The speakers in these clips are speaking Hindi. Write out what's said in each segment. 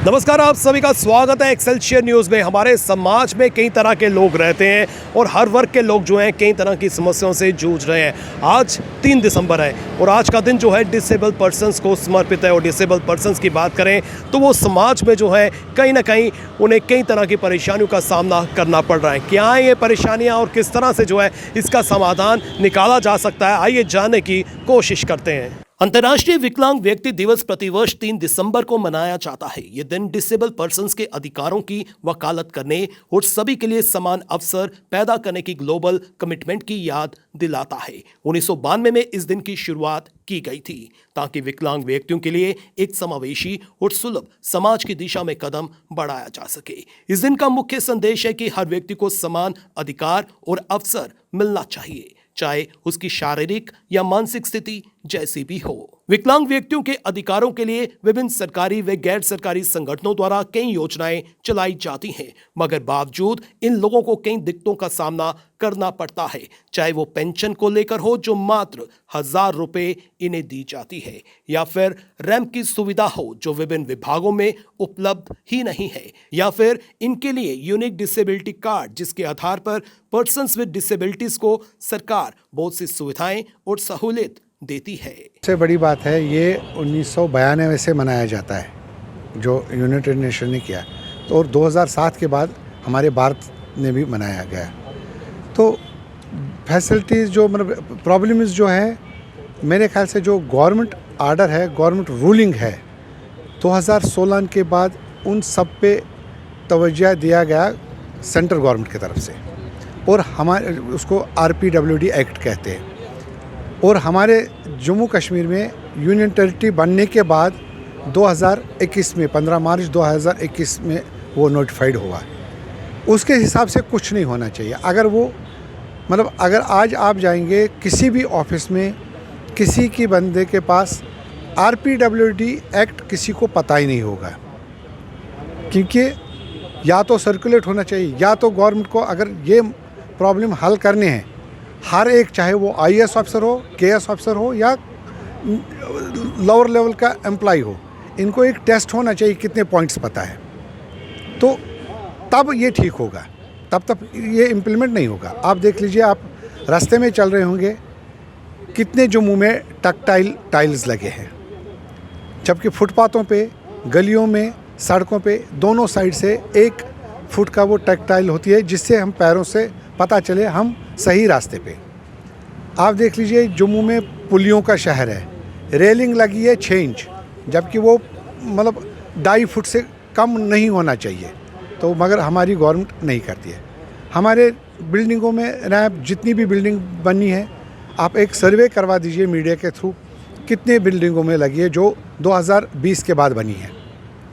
नमस्कार, आप सभी का स्वागत है एक्सेलशियर न्यूज़ में। हमारे समाज में कई तरह के लोग रहते हैं और हर वर्ग के लोग जो हैं कई तरह की समस्याओं से जूझ रहे हैं। आज 3 दिसंबर है और आज का दिन जो है डिसेबल पर्सनस को समर्पित है। और डिसेबल पर्सनस की बात करें तो वो समाज में जो है कहीं ना कहीं उन्हें कई तरह की परेशानियों का सामना करना पड़ रहा है। क्या है ये परेशानियाँ और किस तरह से जो है इसका समाधान निकाला जा सकता है, आइए जानने की कोशिश करते हैं। अंतर्राष्ट्रीय विकलांग व्यक्ति दिवस प्रतिवर्ष 3 दिसंबर को मनाया जाता है। ये दिन डिसेबल पर्सन्स के अधिकारों की वकालत करने और सभी के लिए समान अवसर पैदा करने की ग्लोबल कमिटमेंट की याद दिलाता है। 1992 में इस दिन की शुरुआत की गई थी ताकि विकलांग व्यक्तियों के लिए एक समावेशी और सुलभ समाज की दिशा में कदम बढ़ाया जा सके। इस दिन का मुख्य संदेश है कि हर व्यक्ति को समान अधिकार और अवसर मिलना चाहिए, चाहे उसकी शारीरिक या मानसिक स्थिति जैसी भी हो। विकलांग व्यक्तियों के अधिकारों के लिए विभिन्न सरकारी व गैर सरकारी संगठनों द्वारा कई योजनाएं चलाई जाती हैं, मगर बावजूद इन लोगों को कई दिक्कतों का सामना करना पड़ता है, चाहे वो पेंशन को लेकर हो जो मात्र 1000 रुपए इन्हें दी जाती है, या फिर रैंप की सुविधा हो जो विभिन्न विभागों में उपलब्ध ही नहीं है, या फिर इनके लिए यूनिक डिसेबिलिटी कार्ड जिसके आधार पर पर्सन्स विद डिसेबिलिटीज को सरकार बहुत सी सुविधाएं और सहूलियत देती है। सबसे बड़ी बात है ये 1992 से मनाया जाता है जो यूनाइटेड नेशन ने किया, तो और 2007 के बाद हमारे भारत ने भी मनाया गया। तो फैसिलिटीज़ जो मतलब प्रॉब्लम्स जो है, मेरे ख्याल से जो गवर्नमेंट आर्डर है, गवर्नमेंट रूलिंग है 2016 के बाद, उन सब पे तवज्जो दिया गया सेंट्रल गवर्नमेंट की तरफ से, और हमारे उसको RPWD एक्ट कहते हैं। और हमारे जम्मू कश्मीर में यूनियन टेरिटरी बनने के बाद 2021 में 15 मार्च 2021 में वो नोटिफाइड हुआ। उसके हिसाब से कुछ नहीं होना चाहिए। अगर वो मतलब अगर आज आप जाएंगे किसी भी ऑफिस में, किसी की बंदे के पास RPWD एक्ट किसी को पता ही नहीं होगा, क्योंकि या तो सर्कुलेट होना चाहिए, या तो गवर्नमेंट को अगर ये प्रॉब्लम हल करने हैं, हर एक चाहे वो IAS ऑफिसर हो, KS ऑफिसर हो या लोअर लेवल का एम्प्लॉय हो, इनको एक टेस्ट होना चाहिए कितने पॉइंट्स पता है, तो तब ये ठीक होगा, तब ये इम्प्लीमेंट नहीं होगा। आप देख लीजिए, आप रास्ते में चल रहे होंगे, कितने जम्मू में टैक्टाइल टाइल्स लगे हैं, जबकि फुटपाथों पे, गलियों में, सड़कों पे दोनों साइड से 1 फुट का वो टैक्टाइल होती है जिससे हम पैरों से पता चले हम सही रास्ते पे। आप देख लीजिए, जम्मू में पुलियों का शहर है, रेलिंग लगी है 6 इंच, जबकि वो मतलब 2.5 फुट से कम नहीं होना चाहिए, तो मगर हमारी गवर्नमेंट नहीं करती है। हमारे बिल्डिंगों में रैंप, जितनी भी बिल्डिंग बनी है, आप एक सर्वे करवा दीजिए मीडिया के थ्रू, कितने बिल्डिंगों में लगी है जो 2020 के बाद बनी है।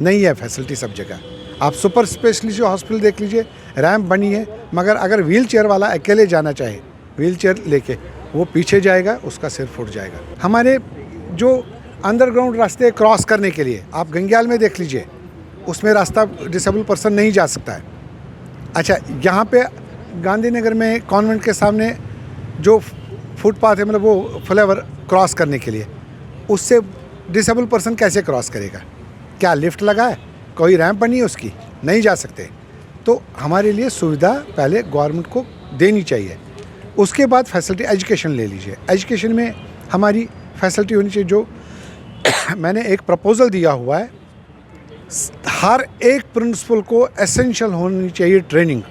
नहीं है फैसिलिटी सब जगह। आप सुपर स्पेशलिस्ट हॉस्पिटल देख लीजिए, रैंप बनी है, मगर अगर व्हील चेयर वाला अकेले जाना चाहे, व्हील चेयर लेके, वो पीछे जाएगा, उसका सिर फूट जाएगा। हमारे जो अंडरग्राउंड रास्ते क्रॉस करने के लिए, आप गंग्याल में देख लीजिए, उसमें रास्ता डिसेबल पर्सन नहीं जा सकता है। अच्छा, यहाँ पे गांधीनगर में कॉन्वेंट के सामने जो फुटपाथ है, मतलब वो फ्लाईओवर क्रॉस करने के लिए, उससे डिसेबल पर्सन कैसे क्रॉस करेगा? क्या लिफ्ट लगा है? कोई रैंप बनी है उसकी? नहीं जा सकते। तो हमारे लिए सुविधा पहले गवर्नमेंट को देनी चाहिए। उसके बाद फैसिलिटी, एजुकेशन ले लीजिए, एजुकेशन में हमारी फैसिलिटी होनी चाहिए। जो मैंने एक प्रपोज़ल दिया हुआ है, हर एक प्रिंसिपल को एसेंशियल होनी चाहिए ट्रेनिंग।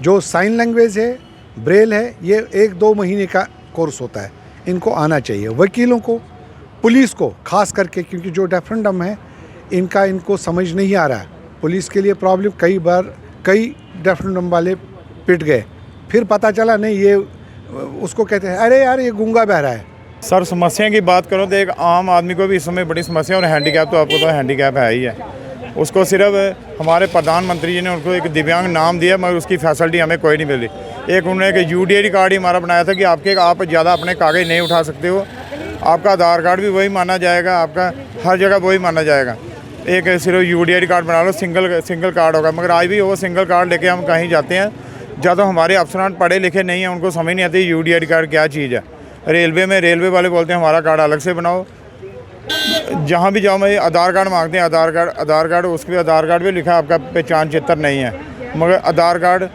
जो साइन लैंग्वेज है, ब्रेल है, ये 1-2 महीने का कोर्स होता है, इनको आना चाहिए। वकीलों को, पुलिस को खास करके, क्योंकि जो डेफ एंड डम्ब है इनको समझ नहीं आ रहा है। पुलिस के लिए प्रॉब्लम, कई बार कई डेफ एंड डम्ब वाले पिट गए, फिर पता चला नहीं, ये उसको कहते हैं अरे यार ये गूंगा बह रहा है। सर, समस्या की बात करो तो एक आम आदमी को भी इस समय बड़ी समस्या, और हैंडीकैप तो आपको तो हैंडीकैप है ही है। उसको सिर्फ हमारे प्रधानमंत्री जी ने उनको एक दिव्यांग नाम दिया, मगर उसकी फैसिलिटी हमें कोई नहीं मिली। एक उन्होंने एक UDID कार्ड ही हमारा बनाया था कि आप ज़्यादा अपने कागज़ नहीं उठा सकते हो, आपका आधार कार्ड भी वही माना जाएगा, आपका हर जगह वही माना जाएगा। एक सिर्फ UDID कार्ड बना लो, सिंगल कार्ड होगा। मगर आज भी वो सिंगल कार्ड लेके हम कहीं जाते हैं, जब तो हमारे अफसरान पढ़े लिखे नहीं हैं, उनको समझ नहीं आती UDID कार्ड क्या चीज़ है। रेलवे वाले बोलते हैं हमारा कार्ड अलग से बनाओ, जहाँ भी जाओ मैं आधार कार्ड मांगते हैं, आधार कार्ड उसके आधार कार्ड भी लिखा है आपका पहचान चित्र नहीं है, मगर आधार कार्ड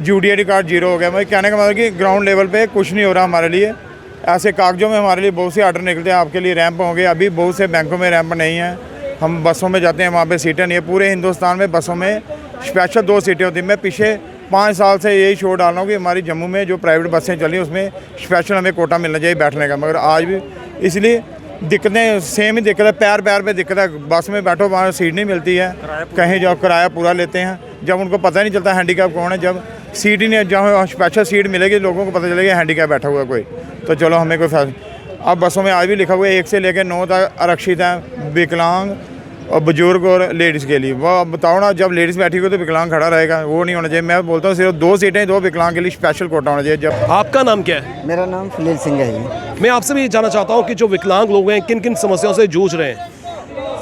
यूडीआईडी कार्ड जीरो हो गया। मैं कहने का मतलब कि ग्राउंड लेवल पे कुछ नहीं हो रहा हमारे लिए। ऐसे कागजों में हमारे लिए बहुत से आर्डर निकलते हैं, आपके लिए रैंप होंगे, अभी बहुत से बैंकों में रैंप नहीं है। हम बसों में जाते हैं, वहाँ पे सीटें नहीं है। पूरे हिंदुस्तान में बसों में स्पेशल 2 सीटें होती हैं। मैं पिछले 5 साल से यही शो डाल रहा हूँ कि हमारी जम्मू में जो प्राइवेट बसें चली उसमें स्पेशल हमें कोटा मिलना चाहिए बैठने का, मगर आज भी इसलिए दिक्कतें सेम ही दिक्कत है। पैर पे दिक्कत है, बस में बैठो वहाँ सीट नहीं मिलती है, कहीं जाओ किराया पूरा लेते हैं। जब उनको पता नहीं चलता हैंडीकैप कौन है, जब सीट ही नहीं, जहाँ स्पेशल सीट मिलेगी लोगों को पता चलेगा हैंडीकैप बैठा हुआ कोई, तो चलो हमें कोई फायदा। अब बसों में आज भी लिखा हुआ है 1 से लेकर 9 तक आरक्षित है विकलांग और बुजुर्ग और लेडीज़ के लिए। वो अब बताओ ना, जब लेडीज़ बैठी हुई तो विकलांग खड़ा रहेगा, वो नहीं होना चाहिए। मैं बोलता हूँ सिर्फ 2 सीटें 2 विकलांग के लिए स्पेशल कोटा होना चाहिए। जब आपका नाम क्या है? मेरा नाम फलील सिंह है जी। मैं आपसे भी जानना चाहता हूँ कि जो विकलांग लोग हैं किन किन समस्याओं से जूझ रहे हैं?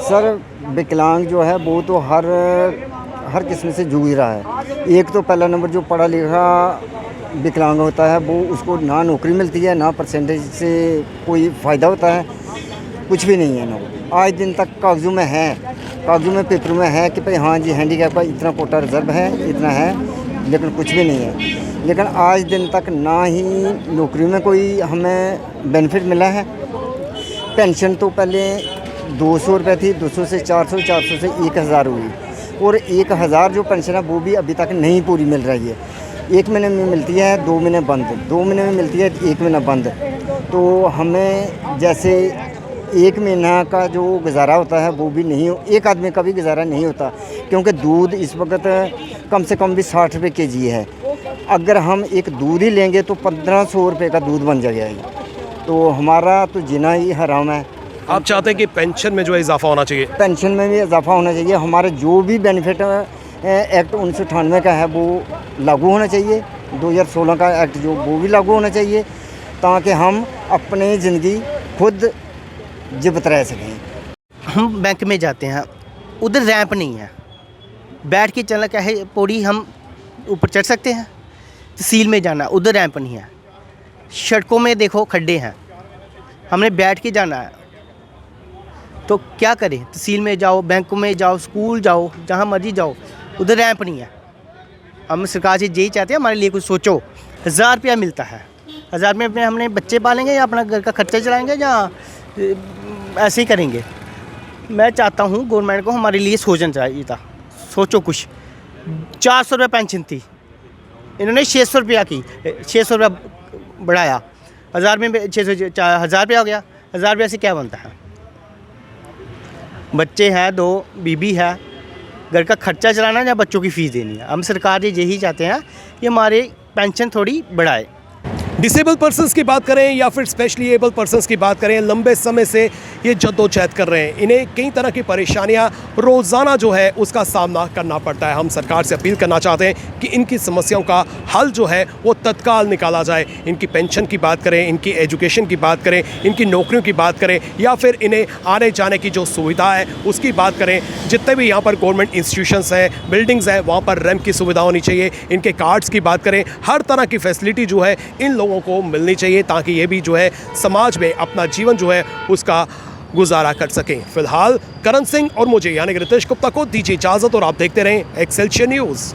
सर विकलांग जो है वो तो हर किस्म से जूझ रहा है। एक तो पहला नंबर जो पढ़ा लिखा विकलांग होता है वो उसको ना नौकरी मिलती है, ना परसेंटेज से कोई फ़ायदा होता है, कुछ भी नहीं है ना। आज दिन तक कागजों में है, कागजों में पेपर में है कि भाई हाँ जी हैंडीकैप का इतना कोटा रिजर्व है, इतना है, लेकिन कुछ भी नहीं है। लेकिन आज दिन तक ना ही नौकरी में कोई हमें बेनिफिट मिला है। पेंशन तो पहले 200 रुपये थी, 200 से 400, 400 से 1000 हुई, और 1000 जो पेंशन है वो भी अभी तक नहीं पूरी मिल रही है। 1 महीने में मिलती है, 2 महीने बंद, 2 महीने में मिलती है, 1 महीना बंद। तो हमें जैसे 1 महीना का जो गुजारा होता है वो भी नहीं, एक आदमी का भी गुजारा नहीं होता, क्योंकि दूध इस वक्त कम से कम भी 60 रुपये केजी है। अगर हम एक दूध ही लेंगे तो 1500 रुपये का दूध बन जाएगा, तो हमारा तो जीना ही हराम है। आप चाहते हैं कि पेंशन में जो है इजाफा होना चाहिए? पेंशन में भी इजाफा होना चाहिए। हमारे जो भी बेनिफिट एक्ट 1998 का है वो लागू होना चाहिए, 2016 का एक्ट जो वो भी लागू होना चाहिए, ताकि हम अपनी ज़िंदगी खुद जीवित रह सकें। हम बैंक में जाते हैं, उधर रैंप नहीं है, बैठ के चलना क्या है, पौड़ी हम ऊपर चढ़ सकते हैं। तहसील में जाना, उधर रैंप नहीं है। सड़कों में देखो खड्डे हैं, हमने बैठ के जाना है, तो क्या करें? तहसील में जाओ, बैंक में जाओ, स्कूल जाओ, जहाँ मर्जी जाओ, उधर रैंप नहीं है। हम सरकार से यही चाहते हैं हमारे लिए कुछ सोचो। 1000 रुपया मिलता है, 1000 में अपने हमने बच्चे पालेंगे या अपना घर का खर्चा चलाएंगे या ऐसे ही करेंगे? मैं चाहता हूँ गवर्नमेंट को हमारे लिए सोचना चाहिए था। सोचो कुछ। 400 रुपये पेंशन थी, इन्होंने 600 रुपया की, 600 रुपया बढ़ाया, 1000 में 600, 1000 रुपया हो गया। 1000 रुपया से क्या बनता है? बच्चे हैं 2, बीबी है, घर का खर्चा चलाना या बच्चों की फ़ीस देनी है। हम सरकार से यही चाहते हैं कि हमारे पेंशन थोड़ी बढ़ाए। डिसेबल पर्सन्स की बात करें या फिर स्पेशली एबल पर्सन्स की बात करें, लंबे समय से ये जद्दोजहद कर रहे हैं। इन्हें कई तरह की परेशानियां रोज़ाना जो है उसका सामना करना पड़ता है। हम सरकार से अपील करना चाहते हैं कि इनकी समस्याओं का हल जो है वो तत्काल निकाला जाए। इनकी पेंशन की बात करें, इनकी एजुकेशन की बात करें, इनकी नौकरियों की बात करें, या फिर इन्हें आने जाने की जो सुविधा है उसकी बात करें। जितने भी यहाँ पर गवर्नमेंट इंस्टीट्यूशंस हैं, बिल्डिंग्स हैं, वहाँ पर रैंप की सुविधा होनी चाहिए। इनके कार्ड्स की बात करें, हर तरह की फैसिलिटी जो है इन लोगों को मिलनी चाहिए, ताकि ये भी जो है समाज में अपना जीवन जो है उसका गुजारा कर सकें। फिलहाल करण सिंह और मुझे यानी कि रितेश गुप्ता को दीजिए इजाज़त, और आप देखते रहें एक्सेलशियर न्यूज़।